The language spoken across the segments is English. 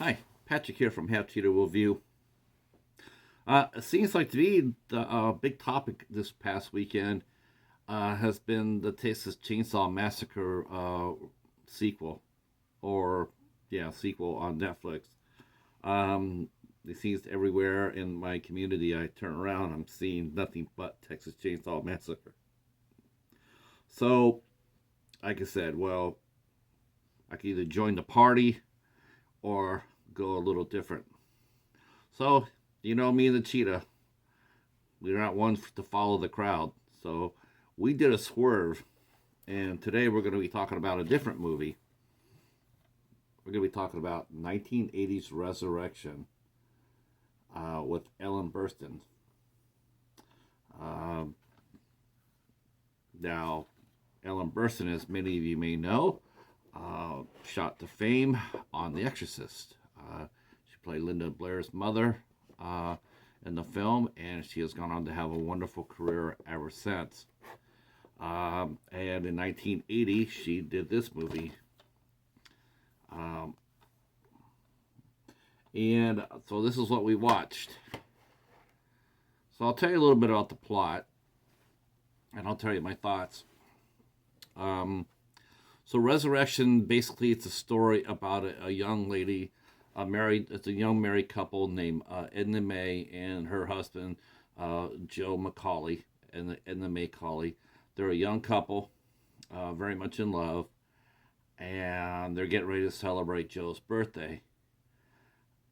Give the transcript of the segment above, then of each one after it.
Hi, Patrick here from Have Cheetah Will View. It seems like to me the big topic this past weekend has been the Texas Chainsaw Massacre sequel, or sequel on Netflix. It seems everywhere in my community I turn around, I'm seeing nothing but Texas Chainsaw Massacre. So, like I said, well, I can either join the party or go a little different. So, you know me and the cheetah, we're not ones to follow the crowd. So, we did a swerve, and today we're going to be talking about a different movie. We're going to be talking about 1980's Resurrection with Ellen Burstyn. Um, Now, Ellen Burstyn, as many of you may know, shot to fame on The Exorcist. She played Linda Blair's mother in the film, and she has gone on to have a wonderful career ever since. And in 1980, she did this movie. Um, and so this is what we watched. So I'll tell you a little bit about the plot, and I'll tell you my thoughts. Um, so Resurrection, basically, it's a story about a young lady, it's a young married couple named Edna May and her husband, Joe McCauley, and Edna May Cauley. They're a young couple, very much in love, and they're getting ready to celebrate Joe's birthday.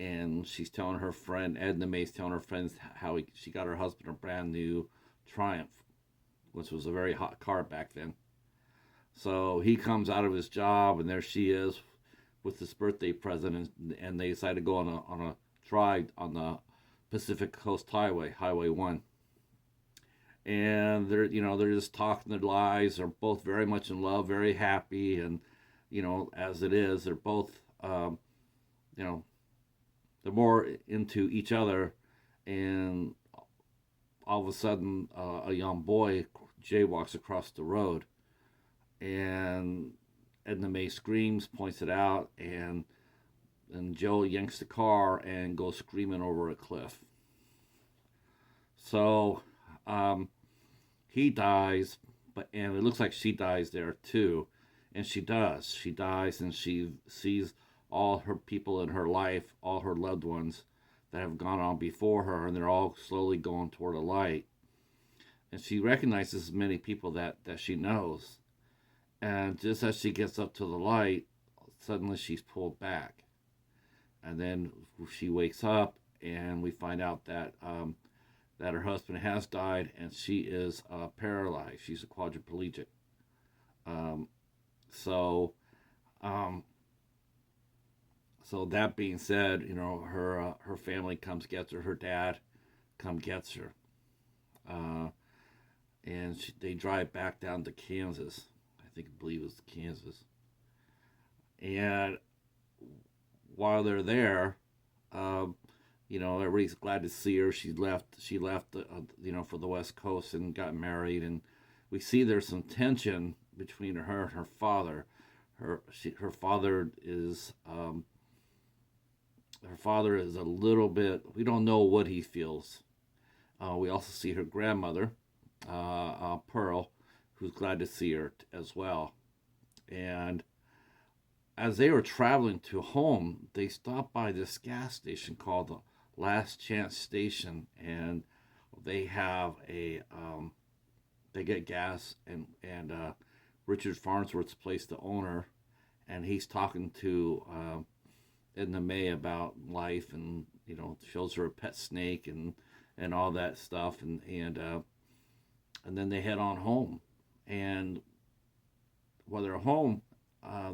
And she's telling her friend, Edna May's telling her friends how she got her husband a brand new Triumph, which was a very hot car back then. So he comes out of his job, and there she is with this birthday present, and they decide to go on a drive on the Pacific Coast Highway, Highway 1. And they're just talking their lives. They're both very much in love, very happy, and as it is, they're both you know they're more into each other. And all of a sudden, a young boy Jay walks across the road, and Edna May screams, points it out, and Joe yanks the car and goes screaming over a cliff. So he dies, and it looks like she dies there too, and she does. She dies, and she sees all her people in her life, all her loved ones that have gone on before her, and they're all slowly going toward a light. And she recognizes many people that she knows. And just as she gets up to the light, suddenly she's pulled back. And then she wakes up, and we find out that her husband has died, and she is paralyzed. She's a quadriplegic. Um, so, um, so that being said, her family comes gets her. Her dad gets her, uh, and they drive back down to Kansas. I believe it was Kansas. And while they're there, um, everybody's glad to see her. She left. For the West Coast and got married. And we see there's some tension between her and her father. Her father is a little bit. We don't know what he feels. We also see her grandmother, Pearl, who's glad to see her as well. And as they were traveling to home, they stopped by this gas station called the Last Chance Station, and they have they get gas, and Richard Farnsworth's place, the owner, and he's talking to Edna May about life, and shows her a pet snake and all that stuff, and then they head on home. And while they're home,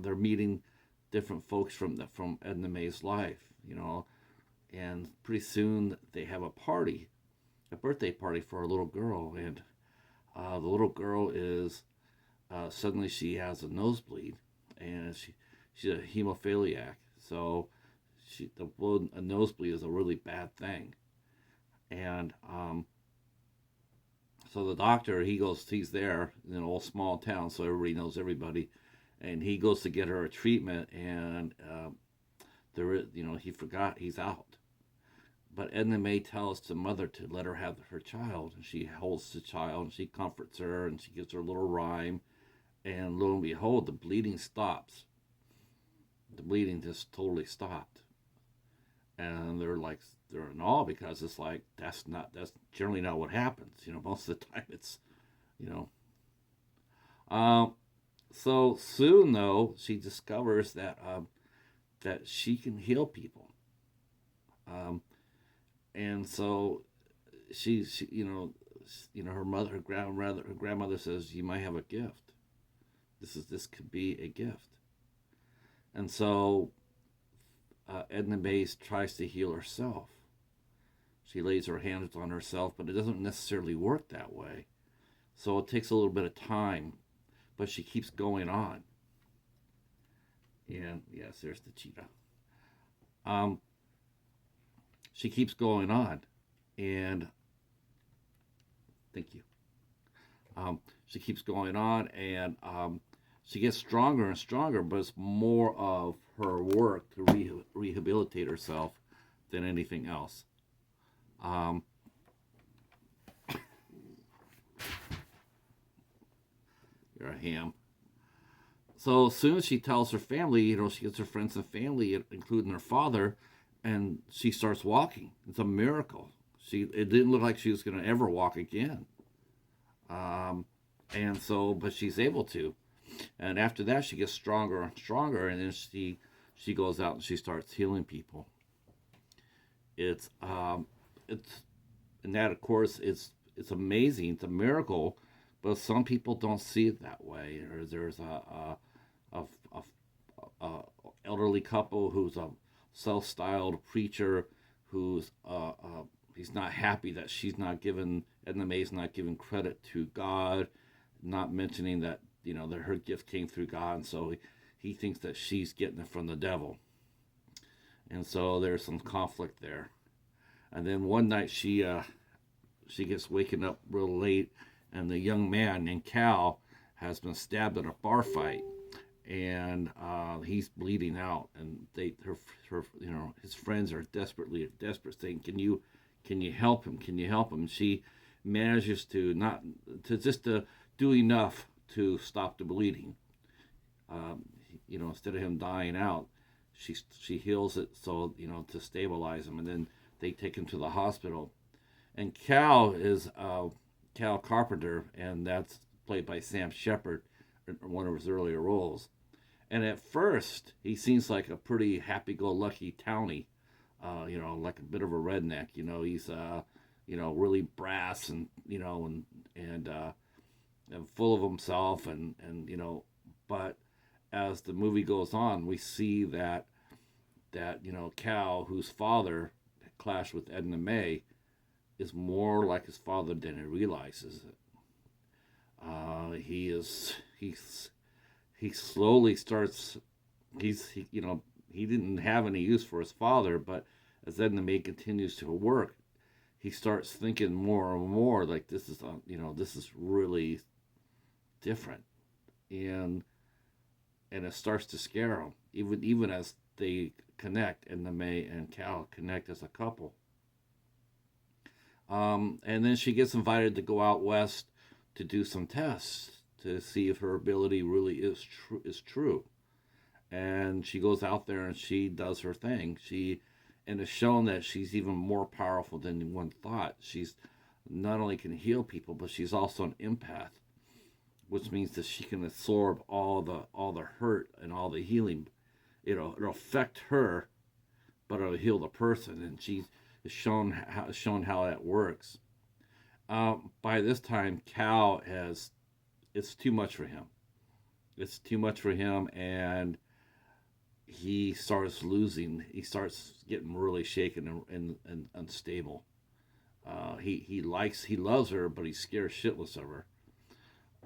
they're meeting different folks from Edna May's life, and pretty soon they have a birthday party for a little girl, and the little girl is suddenly she has a nosebleed, and she's a hemophiliac, so a nosebleed is a really bad thing, and so the doctor, he's there in an old small town, so everybody knows everybody, and he goes to get her a treatment, and There is, he forgot he's out. But Edna May tells the mother to let her have her child, and she holds the child, and she comforts her, and she gives her a little rhyme, and lo and behold, the bleeding stops. The bleeding just totally stopped, and they're in awe because it's like that's generally not what happens. Most of the time it's you know. Um, so soon though, she discovers that she can heal people, um, and so she her grandmother says you might have a gift. This could be a gift, and so Edna Mays tries to heal herself. She lays her hands on herself, but it doesn't necessarily work that way. So it takes a little bit of time, but she keeps going on. And yes, there's the cheetah. Um, she keeps going on, and thank you. She keeps going on, and she gets stronger and stronger, but it's more of her work to rehabilitate herself than anything else. Um, you're a ham. So as soon as she tells her family, she gets her friends and family, including her father, and she starts walking. It's a miracle. It didn't look like she was going to ever walk again. Um, and so, but she's able to. And after that, she gets stronger and stronger, and then she goes out and she starts healing people. It's and that of course it's amazing. It's a miracle, but some people don't see it that way. Or there's a, a, a elderly couple who's a self-styled preacher who's he's not happy that she's not given Edna May's not giving credit to God, not mentioning that that her gift came through God, and so he thinks that she's getting it from the devil, and so there's some conflict there. And then one night she gets waken up real late, and the young man named Cal has been stabbed in a bar fight, and he's bleeding out, and her his friends are desperate, saying, can you help him? Can you help him? And she manages to do enough to stop the bleeding. Instead of him dying out, she heals it so to stabilize him, and then they take him to the hospital. And Cal is Cal Carpenter, and that's played by Sam Shepard in one of his earlier roles. And at first, he seems like a pretty happy-go-lucky townie, like a bit of a redneck. He's really brass and and full of himself, and but as the movie goes on, we see that Cal, whose father clashed with Edna May, is more like his father than he realizes it. He slowly starts. He didn't have any use for his father, but as Edna May continues to work, he starts thinking more and more like this is really different, and it starts to scare him. Even as they connect, Edna May and Cal connect as a couple. And then she gets invited to go out west to do some tests to see if her ability really is true. And she goes out there and she does her thing. And it's shown that she's even more powerful than one thought. She's not only can heal people, but she's also an empath, which means that she can absorb all the hurt and all the healing. It'll affect her, but it'll heal the person. And she's shown how that works. By this time, Cal it's too much for him. It's too much for him, and he starts losing. He starts getting really shaken and unstable. He loves her, but he's scared shitless of her.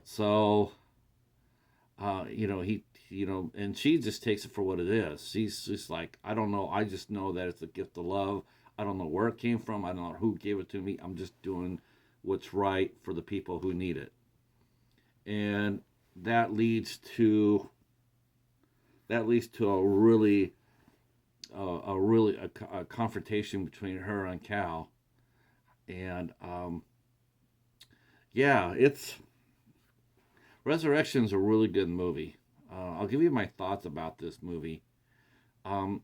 So, and she just takes it for what it is. She's just like, I don't know. I just know that it's a gift of love. I don't know where it came from. I don't know who gave it to me. I'm just doing what's right for the people who need it. And that leads to a really a confrontation between her and Cal, and yeah, it's Resurrection's a really good movie. I'll give you my thoughts about this movie. Um,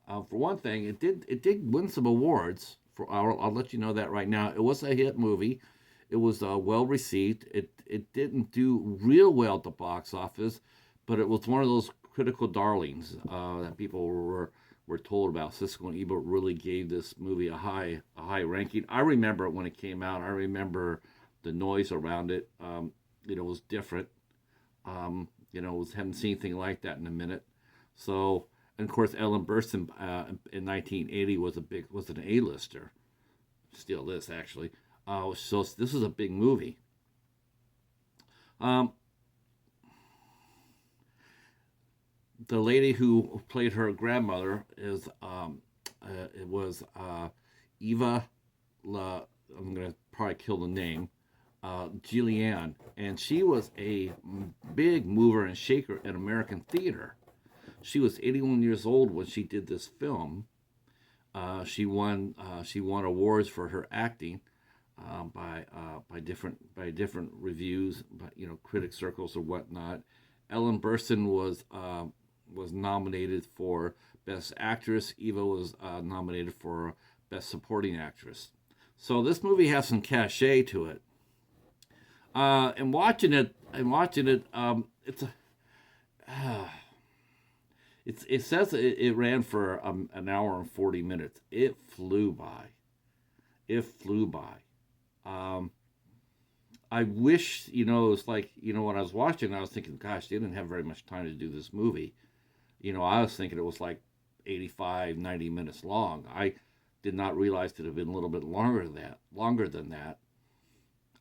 for one thing, it did win some awards. I'll let you know that right now. It was a hit movie. It was well received. It didn't do real well at the box office, but it was one of those critical darlings that people were told about. Siskel and Ebert really gave this movie a high ranking. I remember it when it came out. I remember the noise around it. It was different. Hadn't seen anything like that in a minute. So, and of course, Ellen Burstyn in 1980 was an A-lister. Still is actually. So this is a big movie. Um, the lady who played her grandmother is it was Eva. I'm gonna probably kill the name. Julianne, and she was a big mover and shaker in American theater. She was 81 years old when she did this film. She won awards for her acting by different reviews, by, critic circles or whatnot. Ellen Burstyn was nominated for Best Actress. Eva was nominated for Best Supporting Actress. So this movie has some cachet to it. And watching it, it says it ran for an hour and 40 minutes. It flew by. It flew by. Um, I wish, it's like, when I was watching, I was thinking, gosh, they didn't have very much time to do this movie. I was thinking it was like 85, 90 minutes long. I did not realize it had been a little bit longer than that.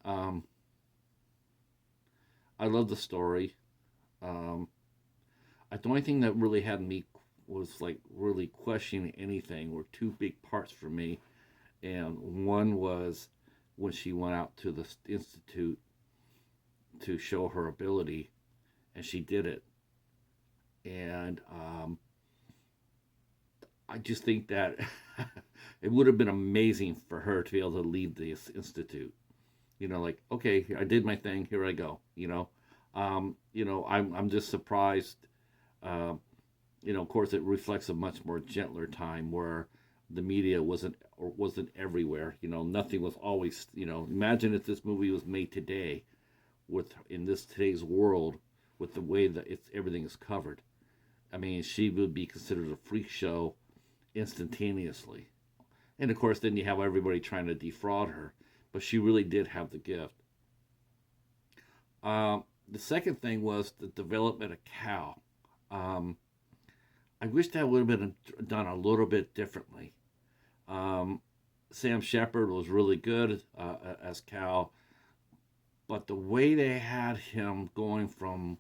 Um, I love the story. Um, the only thing that really had me was like really questioning anything were two big parts for me, and one was when she went out to the institute to show her ability, and she did it, and I just think that it would have been amazing for her to be able to leave this institute. Like, okay, I did my thing. Here I go. I'm just surprised. Uh, of course, it reflects a much more gentler time where the media wasn't everywhere. Nothing was always. Imagine if this movie was made today, with in this today's world, with the way that everything is covered. I mean, she would be considered a freak show instantaneously. And of course, then you have everybody trying to defraud her. But she really did have the gift. The second thing was the development of Cal. Um, I wish that would have been done a little bit differently. Um, Sam Shepard was really good as Cal, but the way they had him going from,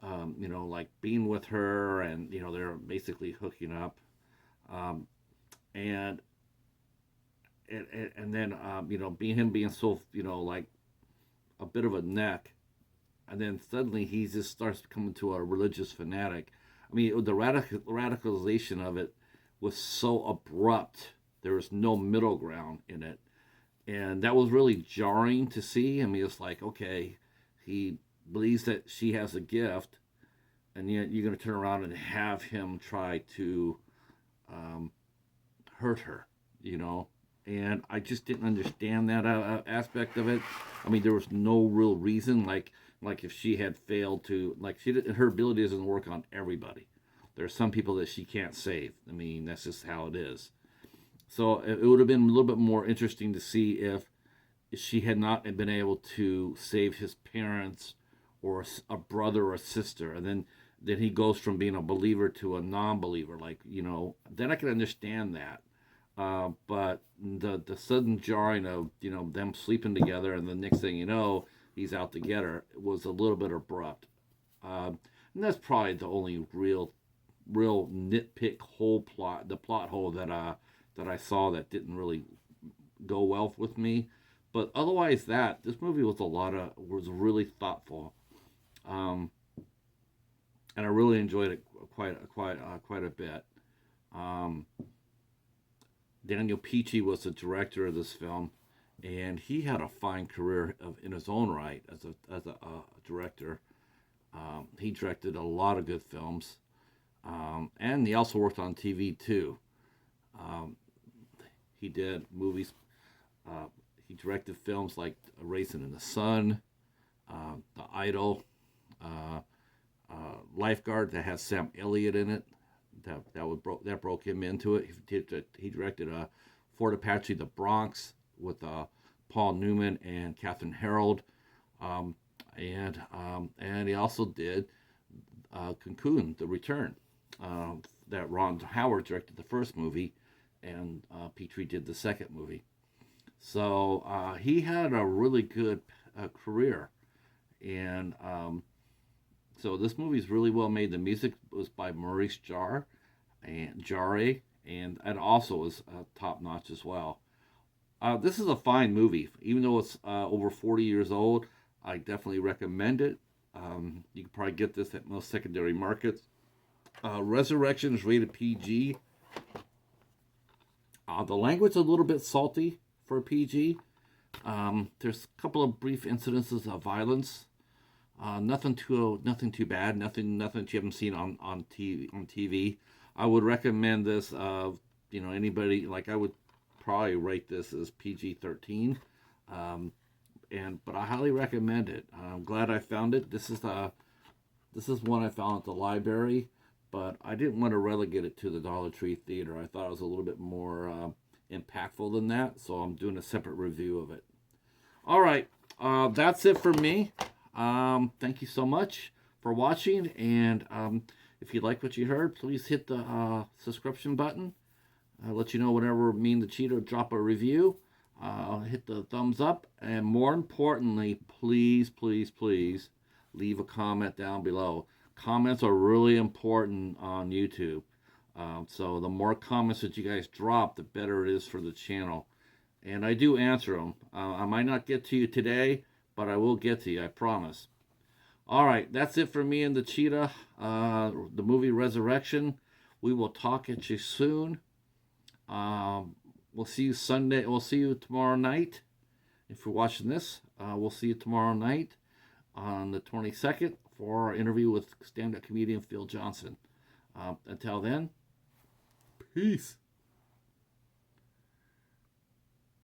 like being with her and, they're basically hooking up. Um, and and then being so like a bit of a neck, and then suddenly he just starts becoming to a religious fanatic. I mean, the radicalization of it was so abrupt. There was no middle ground in it, and that was really jarring to see. I mean, it's like, okay, he believes that she has a gift, and yet you're going to turn around and have him try to um, hurt her, you know. And I just didn't understand that aspect of it. I mean, there was no real reason. Like if she had failed to, like, she didn't, her ability doesn't work on everybody. There are some people that she can't save. I mean, that's just how it is. So it would have been a little bit more interesting to see if she had not been able to save his parents or a brother or a sister, and then he goes from being a believer to a non-believer. Like, then I can understand that. But the sudden jarring of them sleeping together, and the next thing you know, he's out to get her, was a little bit abrupt. And that's probably the only real nitpick the plot hole that I saw that didn't really go well with me. But otherwise, this movie was really thoughtful, um, and I really enjoyed it quite a bit. Um, Daniel Petrie was the director of this film, and he had a fine career in his own right as a director. He directed a lot of good films, and he also worked on TV too. Um, he did movies. Uh, he directed films like Raisin in the Sun, The Idol, uh, Lifeguard that has Sam Elliott in it. That broke him into it. He directed Fort Apache, The Bronx with Paul Newman and Catherine Harold, um, and he also did Cocoon, The Return, that Ron Howard directed the first movie, and Petrie did the second movie. So he had a really good career, and so this movie is really well made. The music was by Maurice Jarre, and it also was top notch as well. This is a fine movie, even though it's over 40 years old. I definitely recommend it. You can probably get this at most secondary markets. Resurrection is rated PG. The language is a little bit salty for PG. There's a couple of brief incidences of violence. Nothing too bad. Nothing that you haven't seen on TV. I would recommend this. Anybody, like, I would probably rate this as PG-13. But I highly recommend it. I'm glad I found it. This is one I found at the library, but I didn't want to relegate it to the Dollar Tree Theater. I thought it was a little bit more impactful than that, so I'm doing a separate review of it. All right, that's it for me. Thank you so much for watching, and if you like what you heard, please hit the subscription button. I'll let you know whenever me and the Cheetah drop a review. Hit the thumbs up, and more importantly, please leave a comment down below. Comments are really important on YouTube. So the more comments that you guys drop, the better it is for the channel. And I do answer them. I might not get to you today, but I will get to you, I promise. All right, that's it for me and the Cheetah, the movie Resurrection. We will talk at you soon. We'll see you Sunday. We'll see you tomorrow night. If you're watching this, we'll see you tomorrow night on the 22nd for our interview with stand-up comedian Phil Johnson. Until then, peace.